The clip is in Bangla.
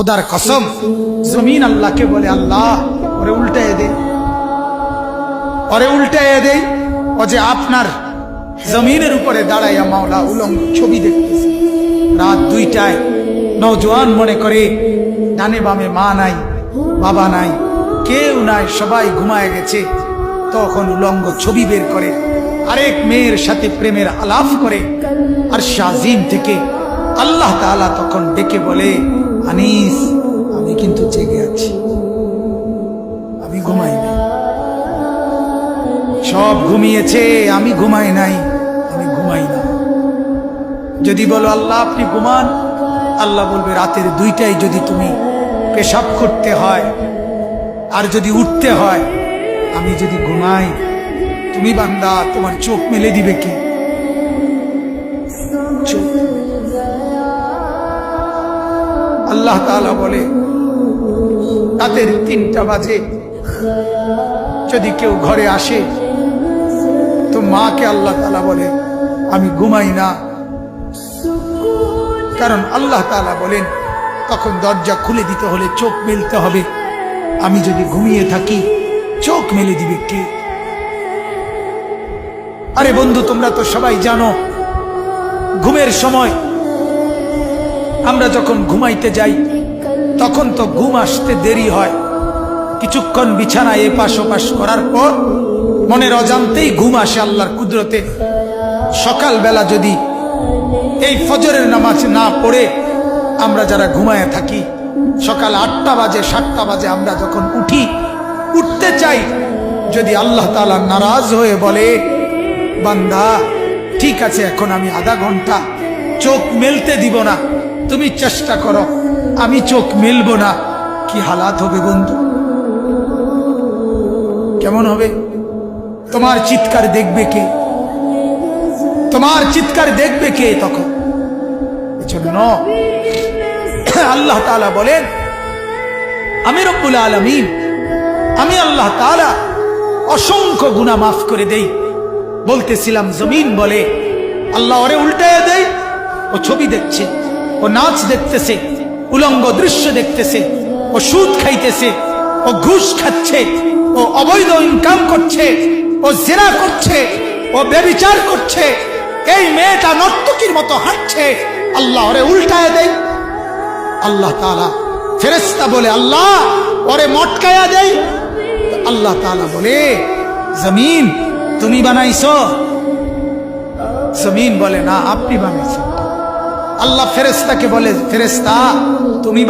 खुदार कसम जमीन अल्लाह के बोले अल्लाह ओरे उल्टाए दे और जे आपनार जमीनेर उपरे दाड़ाइया माওলা उलंग छवि देखतेছে रात 2টায় नौजवान मने करे डाने बामे मा नाई बाबा नाई केउ नाई सबाई घुमाय गेছে तखन उलंग छवि बेर करे आरेक मेয়ের সাথে প্রেমের আলাপ করে আর শাজিম থেকে আল্লাহ তাআলা তখন ডেকে বলে আনিস আমি কিন্তু জেগে আছি আমি ঘুমাই নাই সব ঘুমিয়েছে আমি ঘুমাই নাই আমি ঘুমাই না যদি বলো আল্লাহ আপনি ঘুমান আল্লাহ বলবে রাতের 2টায় যদি তুমি পেশাব করতে হয় আর যদি উঠতে হয় আমি যদি ঘুমাই তুমি বান্দা তোমার চোখ মেলে দিবে কে আল্লাহ তাআলা বলে রাতের 3টা বাজে যদি কেউ ঘরে আসে তো মাকে আল্লাহ তাআলা বলে আমি ঘুমাই না কারণ আল্লাহ তাআলা বলেন তখন দরজা খুলে দিতে হলে চোখ মেলতে হবে আমি যদি ঘুমিয়ে থাকি চোখ মেলে দিবে কে আরে বন্ধু তোমরা তো সবাই জানো ঘুমের সময় আমরা যখন ঘুমাইতে যাই তখন তো ঘুম আসতে দেরি হয় কিছুক্ষণ বিছানায় এপাশ ওপাশ করার পর মনের অজান্তেই ঘুম আসে আল্লাহর কুদরতে সকালবেলা যদি এই ফজরের নামাজ না পড়ে আমরা যারা ঘুমায় থাকি সকাল 8টা বাজে 7টা বাজে আমরা যখন উঠতে চাই যদি আল্লাহ তাআলা নারাজ হয়ে বলে বান্দা ঠিক আছে এখন আমি আধা ঘন্টা চোখ মেলতে দিব না তুমি চেষ্টা করো আমি চোখ মেলবো না কি হালাত হবে বন্ধু কেমন হবে তোমার চিৎকার দেখবে কে তোমার চিৎকার দেখবে কে তখন এজন্য আল্লাহ তাআলা বলেন আমি রব্বুল আলামিন আমি আল্লাহ তাআলা অসংখ্য গুনাহ মাফ করে দেই বলতেছিলাম জমিন বলে আল্লাহ ওরে উল্টায় দেয় ও ছবি দেখছে ও নাচ দেখতেছে উলঙ্গ দৃশ্য দেখতেছে ও সুদ খাইতেছে ও ঘুষ খাচ্ছে ও অবৈধ ইনকাম করছে ও জিনা করছে ও ব্যভিচার করছে এই মেয়েটা নর্তকীর মতো হাঁটছে আল্লাহ ওরে উল্টায় দেয় আল্লাহ তাআলা ফেরেশতা বলে আল্লাহ ওরে মটকায়া দেয় আল্লাহ তাআলা বলে জমিন তুমি বানাইছো জমিন বলে না আপনি বানাইছেন আল্লাহ ফেরেশতাকে বলে ফেরেশতা তুমি